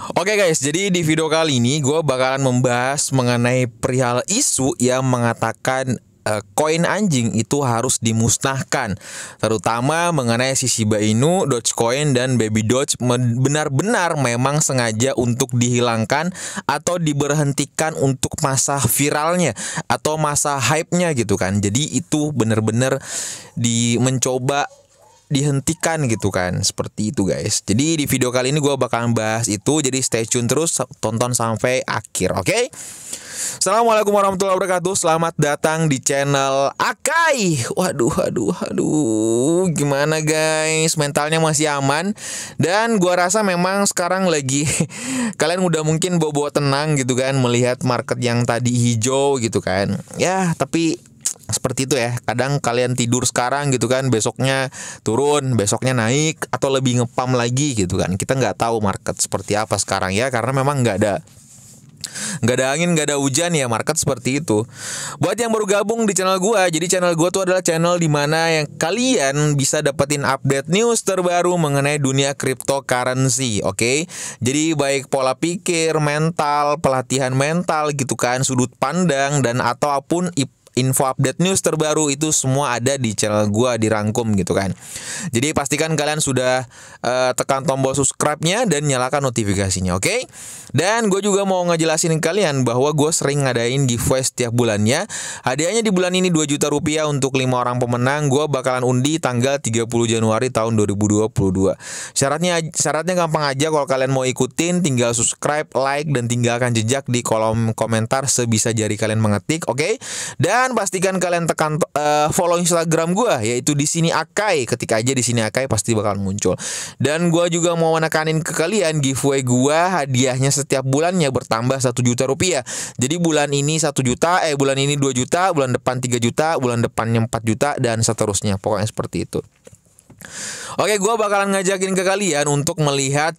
Oke guys, jadi di video kali ini gue bakalan membahas mengenai perihal isu yang mengatakan koin anjing itu harus dimusnahkan, terutama mengenai si Shiba Inu, Dogecoin, dan Baby Doge benar-benar memang sengaja untuk dihilangkan atau diberhentikan untuk masa viralnya atau masa hype-nya gitu kan. Jadi itu benar-benar mencoba dihentikan gitu kan, seperti itu guys. Jadi di video kali ini gue bakalan bahas itu, jadi stay tune terus, tonton sampai akhir, oke? Assalamualaikum warahmatullahi wabarakatuh. Selamat datang di channel Akai. Waduh, gimana guys, mentalnya masih aman? Dan gue rasa memang sekarang lagi kalian udah mungkin bawa-bawa tenang gitu kan, melihat market yang tadi hijau gitu kan. Ya tapi seperti itu ya, kadang kalian tidur sekarang gitu kan, besoknya turun, besoknya naik, atau lebih ngepam lagi gitu kan. Kita nggak tahu market seperti apa sekarang ya, karena memang nggak ada angin, nggak ada hujan ya, market seperti itu. Buat yang baru gabung di channel gua, jadi channel gua tuh adalah channel dimana yang kalian bisa dapetin update news terbaru mengenai dunia cryptocurrency, oke? Jadi baik pola pikir, mental, pelatihan mental gitu kan, sudut pandang, dan atau apapun info update news terbaru itu semua ada di channel gua, dirangkum gitu kan. Jadi pastikan kalian sudah tekan tombol subscribe-nya dan nyalakan notifikasinya, oke? Dan gue juga mau ngejelasin ke kalian bahwa gue sering ngadain giveaway setiap bulannya. Hadiahnya di bulan ini 2 juta rupiah untuk 5 orang pemenang. Gue bakalan undi tanggal 30 Januari tahun 2022. Syaratnya gampang aja. Kalau kalian mau ikutin, tinggal subscribe, like, dan tinggalkan jejak di kolom komentar sebisa jari kalian mengetik, oke? Dan pastikan kalian tekan follow Instagram gue, yaitu di sini Akai. Ketika aja di sini Akai pasti bakal muncul. Dan gue juga mau menekanin ke kalian, giveaway gue hadiahnya setiap bulannya bertambah 1 juta rupiah. Jadi bulan ini 1 juta, bulan ini 2 juta, bulan depan 3 juta, bulan depannya 4 juta, dan seterusnya. Pokoknya seperti itu. Oke, gue bakalan ngajakin ke kalian untuk melihat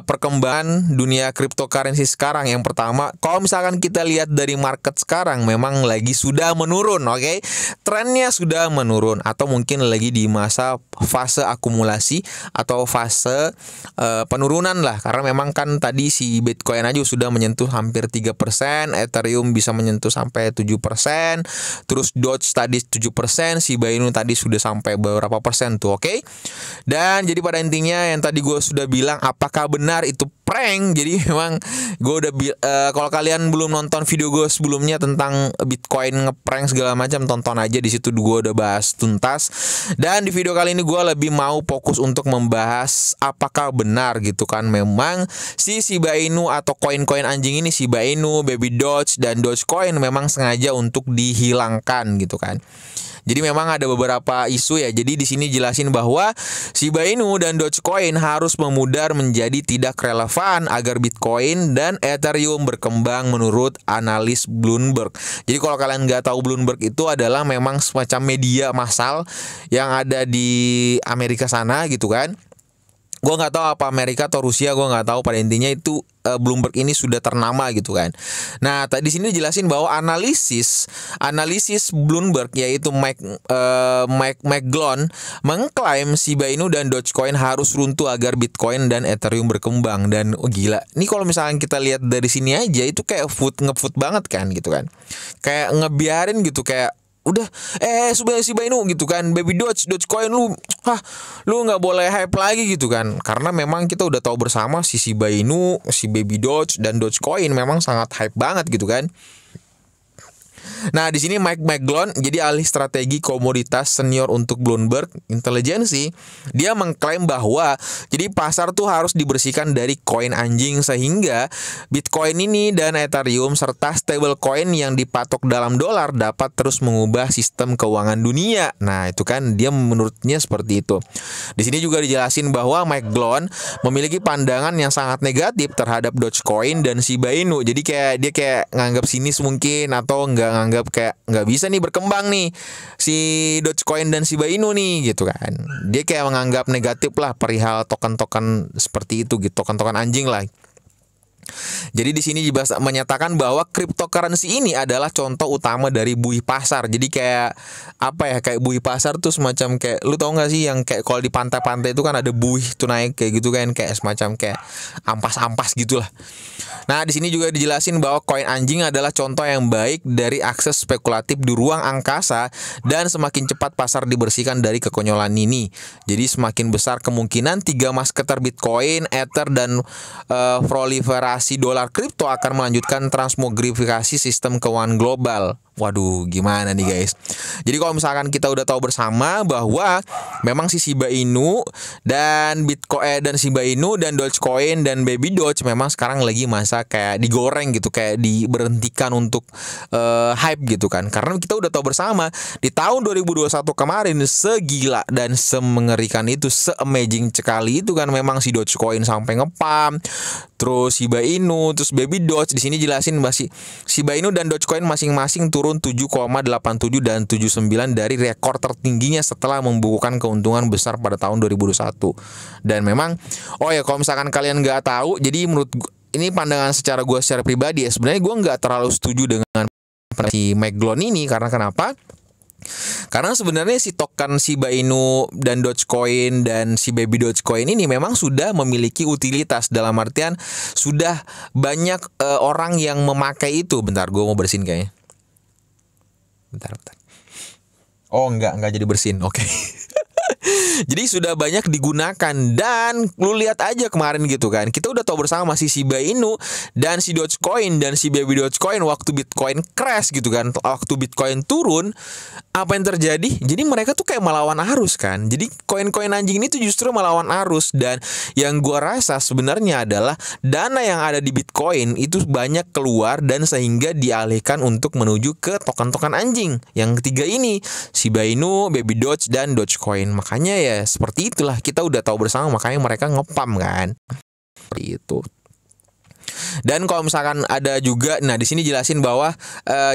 perkembangan dunia cryptocurrency sekarang. Yang pertama, kalau misalkan kita lihat dari market sekarang, memang lagi sudah menurun, oke? Trennya sudah menurun, atau mungkin lagi di masa fase akumulasi atau fase penurunan lah. Karena memang kan tadi si Bitcoin aja sudah menyentuh hampir 3%, Ethereum bisa menyentuh sampai 7%, terus Doge tadi 7%, Shiba Inu tadi sudah sampai beberapa persen tuh, oke? Dan jadi pada intinya yang tadi gue sudah bilang, apakah benar itu prank? Jadi memang gue udah kalau kalian belum nonton video gue sebelumnya tentang Bitcoin ngeprank segala macam, tonton aja, di situ gue udah bahas tuntas. Dan di video kali ini gue lebih mau fokus untuk membahas apakah benar gitu kan, memang si Shiba Inu atau koin-koin anjing ini, Shiba Inu, Baby Doge, dan Dogecoin memang sengaja untuk dihilangkan gitu kan. Jadi memang ada beberapa isu ya. Jadi di sini jelasin bahwa Shiba Inu dan Dogecoin harus memudar menjadi tidak relevan agar Bitcoin dan Ethereum berkembang menurut analis Bloomberg. Jadi kalau kalian nggak tahu, Bloomberg itu adalah memang semacam media massal yang ada di Amerika sana gitu kan. Gue nggak tahu apa Amerika atau Rusia, gue nggak tahu. Pada intinya itu Bloomberg ini sudah ternama gitu kan. Nah, tadi sini dijelasin bahwa analisis Bloomberg, yaitu Mike McGlone, mengklaim Shiba Inu dan Dogecoin harus runtuh agar Bitcoin dan Ethereum berkembang. Dan gila, ini kalau misalnya kita lihat dari sini aja itu kayak ngefoot banget kan gitu kan. Kayak ngebiarin gitu, kayak udah Shiba Inu gitu kan, Baby Dogecoin lu nggak boleh hype lagi gitu kan, karena memang kita udah tahu bersama si Shiba Inu, si Baby Doge, dan Dogecoin memang sangat hype banget gitu kan. Nah, di sini Mike McGlone, jadi ahli strategi komoditas senior untuk Bloomberg Intelligence, dia mengklaim bahwa jadi pasar tuh harus dibersihkan dari koin anjing sehingga Bitcoin ini dan Ethereum serta stablecoin yang dipatok dalam dolar dapat terus mengubah sistem keuangan dunia. Nah, itu kan dia menurutnya seperti itu. Di sini juga dijelasin bahwa McGlone memiliki pandangan yang sangat negatif terhadap Dogecoin dan Shiba Inu. Jadi dia kayak nganggap sinis mungkin, atau nganggap kayak nggak bisa nih berkembang nih si Dogecoin dan Shiba Inu nih gitu kan. Dia kayak menganggap negatif lah perihal token-token seperti itu gitu, token-token anjing lah. Jadi di sini juga menyatakan bahwa cryptocurrency ini adalah contoh utama dari buih pasar. Jadi kayak apa ya, kayak buih pasar tuh semacam kayak, lu tau gak sih yang kayak kalau di pantai-pantai itu kan ada buih tuh naik kayak gitu kan, kayak semacam kayak ampas-ampas gitulah. Nah, di sini juga dijelasin bahwa koin anjing adalah contoh yang baik dari akses spekulatif di ruang angkasa dan semakin cepat pasar dibersihkan dari kekonyolan ini. Jadi semakin besar kemungkinan 3 masketer Bitcoin, Ether dan proliferasi dolar kripto akan melanjutkan transmogrifikasi sistem keuangan global. Waduh, gimana nih guys? Jadi kalau misalkan kita udah tahu bersama bahwa memang si Shiba Inu dan Bitcoin dan Shiba Inu dan Dogecoin dan Baby Doge memang sekarang lagi masa kayak digoreng gitu, kayak diberhentikan untuk hype gitu kan. Karena kita udah tahu bersama di tahun 2021 kemarin segila dan semengerikan itu, se-amazing sekali itu kan memang si Dogecoin sampai ngepam. Terus Shiba Inu, terus Baby Doge, di sini jelasin masih Shiba Inu dan Dogecoin masing-masing turun 7,87 dan 79 dari rekor tertingginya setelah membukukan keuntungan besar pada tahun 2021. Dan memang, oh ya kalau misalkan kalian nggak tahu, jadi menurut ini pandangan secara gue secara pribadi ya, sebenarnya gue nggak terlalu setuju dengan si Meglon ini. Karena kenapa? Karena sebenarnya si token Shiba Inu dan Dogecoin dan si Baby Dogecoin ini memang sudah memiliki utilitas, dalam artian sudah banyak orang yang memakai itu. Bentar, gue mau bersihin kayaknya. Bentar. Oh enggak jadi bersihin. Oke. Jadi sudah banyak digunakan. Dan lu lihat aja kemarin gitu kan, kita udah tahu bersama si Shiba Inu dan si Dogecoin dan si Baby Dogecoin waktu Bitcoin crash gitu kan, waktu Bitcoin turun, apa yang terjadi? Jadi mereka tuh kayak melawan arus kan. Jadi koin-koin anjing ini tuh justru melawan arus. Dan yang gua rasa sebenarnya adalah dana yang ada di Bitcoin itu banyak keluar dan sehingga dialihkan untuk menuju ke token-token anjing yang ketiga ini, Shiba Inu, Baby Doge dan Dogecoin. Makanya ya seperti itulah, kita udah tahu bersama, makanya mereka ngepam kan. Seperti itu. Dan kalau misalkan ada juga, nah di sini jelasin bahwa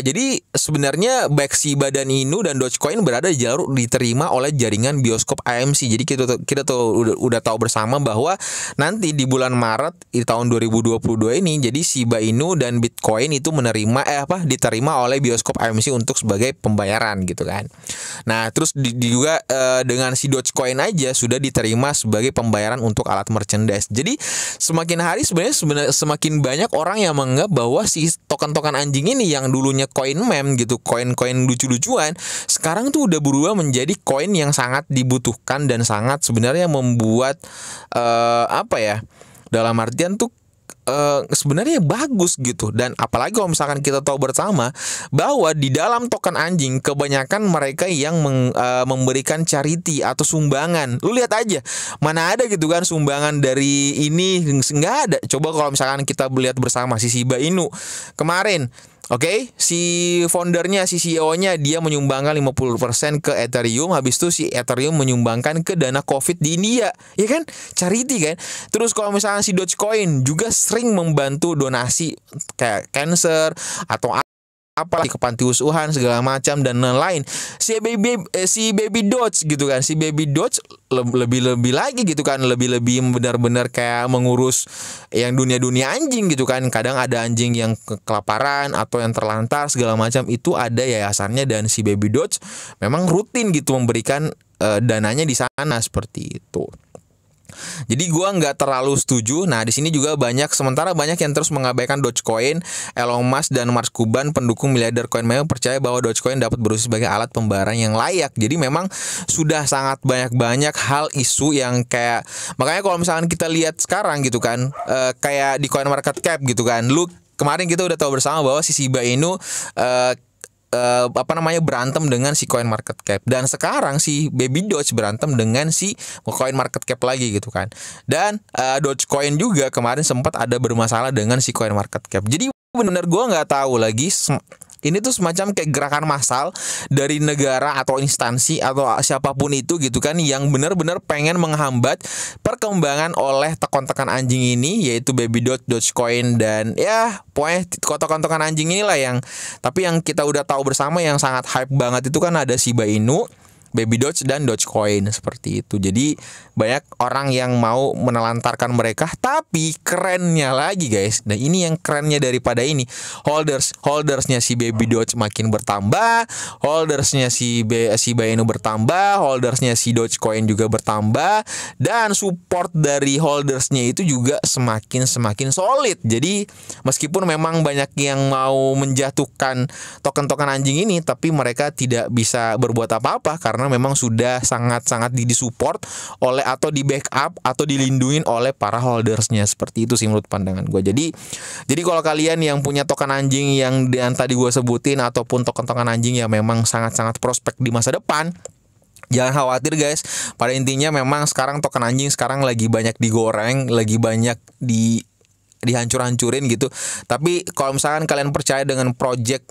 jadi sebenarnya baik Shiba dan Inu dan Dogecoin berada di jalur diterima oleh jaringan bioskop AMC. Jadi kita tuh udah tahu bersama bahwa nanti di bulan Maret di tahun 2022 ini, jadi Shiba Inu dan Bitcoin itu menerima diterima oleh bioskop AMC untuk sebagai pembayaran gitu kan. Nah, terus juga dengan si Dogecoin aja sudah diterima sebagai pembayaran untuk alat merchandise. Jadi semakin hari sebenarnya semakin banyak orang yang menganggap bahwa si token-token anjing ini yang dulunya koin meme gitu, koin-koin lucu-lucuan, sekarang tuh udah berubah menjadi koin yang sangat dibutuhkan dan sangat sebenarnya membuat dalam artian tuh sebenarnya bagus gitu. Dan apalagi kalau misalkan kita tahu bersama bahwa di dalam token anjing kebanyakan mereka yang memberikan charity atau sumbangan. Lu lihat aja, mana ada gitu kan sumbangan dari ini, nggak ada. Coba kalau misalkan kita lihat bersama si Shiba Inu kemarin, oke, si foundernya, si CEO-nya dia menyumbangkan 50% ke Ethereum. Habis itu si Ethereum menyumbangkan ke dana COVID di India, ya kan? Charity kan. Terus kalau misalnya si Dogecoin juga sering membantu donasi kayak cancer atau apalagi ke panti asuhan segala macam dan lain-lain. Si Baby Doge gitu kan, si Baby Doge lebih lagi gitu kan, lebih benar-benar kayak mengurus yang dunia anjing gitu kan. Kadang ada anjing yang kelaparan atau yang terlantar segala macam, itu ada yayasannya, dan si Baby Doge memang rutin gitu memberikan dananya di sana seperti itu. Jadi gua nggak terlalu setuju. Nah, di sini juga sementara banyak yang terus mengabaikan Dogecoin. Elon Musk dan Mark Cuban, pendukung miliarder koin memang percaya bahwa Dogecoin dapat berusaha sebagai alat pembayaran yang layak. Jadi memang sudah sangat banyak hal isu yang kayak, makanya kalau misalkan kita lihat sekarang gitu kan, kayak di CoinMarketCap gitu kan, lu kemarin kita udah tahu bersama bahwa si Shiba Inu berantem dengan si CoinMarketCap, dan sekarang si Baby Doge berantem dengan si CoinMarketCap lagi gitu kan. Dan Dogecoin juga kemarin sempat ada bermasalah dengan si CoinMarketCap. Jadi benar-benar gue nggak tahu lagi, ini tuh semacam kayak gerakan massal dari negara atau instansi atau siapapun itu gitu kan, yang benar-benar pengen menghambat perkembangan oleh token-token anjing ini, yaitu Baby Doge, Dogecoin, dan ya pokoknya token-token anjing inilah yang, tapi yang kita udah tahu bersama yang sangat hype banget itu kan ada Shiba Inu, Baby Doge dan Dogecoin seperti itu. Jadi banyak orang yang mau menelantarkan mereka, tapi kerennya lagi guys. Nah ini yang kerennya daripada ini, holdersnya si Baby Doge makin bertambah, holdersnya si Shiba Inu bertambah, holdersnya si Dogecoin juga bertambah, dan support dari holdersnya itu juga semakin solid. Jadi meskipun memang banyak yang mau menjatuhkan token-token anjing ini, tapi mereka tidak bisa berbuat apa-apa karena memang sudah sangat-sangat disupport oleh atau di backup atau dilindungi oleh para holdersnya. Seperti itu sih menurut pandangan gue. Jadi kalau kalian yang punya token anjing yang tadi gue sebutin ataupun token-token anjing yang memang sangat-sangat prospek di masa depan, jangan khawatir guys. Pada intinya memang sekarang token anjing sekarang lagi banyak digoreng, lagi banyak dihancur-hancurin gitu. Tapi kalau misalkan kalian percaya dengan project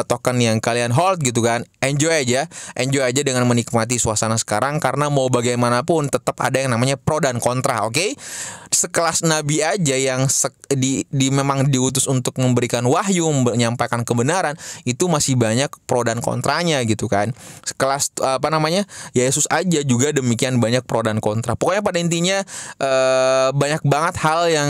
token yang kalian hold gitu kan, enjoy aja dengan menikmati suasana sekarang, karena mau bagaimanapun tetap ada yang namanya pro dan kontra. Oke? Sekelas nabi aja yang memang diutus untuk memberikan wahyu, menyampaikan kebenaran, itu masih banyak pro dan kontranya gitu kan. Sekelas Yesus aja juga demikian banyak pro dan kontra. Pokoknya pada intinya banyak banget hal yang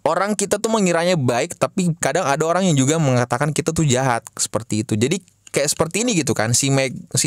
orang kita tuh mengiranya baik, tapi kadang ada orang yang juga mengatakan kita tuh jahat, seperti itu. Jadi kayak seperti ini gitu kan, si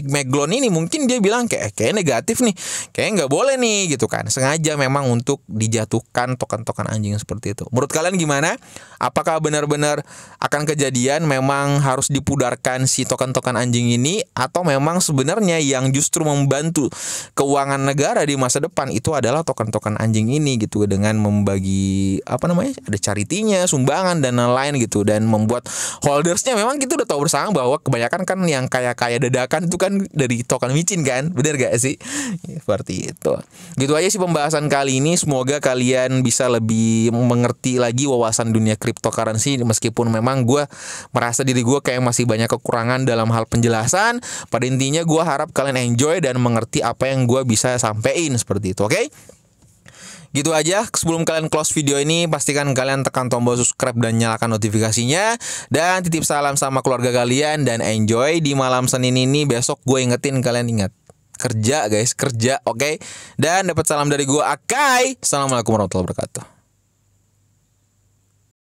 Meglon ini mungkin dia bilang kayak negatif nih, kayak nggak boleh nih gitu kan, sengaja memang untuk dijatuhkan token-token anjing seperti itu. Menurut kalian gimana? Apakah benar-benar akan kejadian memang harus dipudarkan si token-token anjing ini, atau memang sebenarnya yang justru membantu keuangan negara di masa depan itu adalah token-token anjing ini gitu, dengan membagi ada charity-nya, sumbangan dan lain-lain gitu, dan membuat holdersnya memang kita udah tahu bersama bahwa kebanyakan kan yang kaya dadakan itu kan dari token micin kan, bener gak sih? Seperti itu. Gitu aja sih pembahasan kali ini. Semoga kalian bisa lebih mengerti lagi wawasan dunia cryptocurrency, meskipun memang gue merasa diri gue kayak masih banyak kekurangan dalam hal penjelasan. Pada intinya gue harap kalian enjoy dan mengerti apa yang gue bisa sampein seperti itu. Oke? Gitu aja. Sebelum kalian close video ini, pastikan kalian tekan tombol subscribe dan nyalakan notifikasinya. Dan titip salam sama keluarga kalian, dan enjoy di malam Senin ini. Besok gue ingetin kalian, ingat kerja guys, kerja, oke? Dan dapat salam dari gue, Akai. Assalamualaikum warahmatullahi wabarakatuh.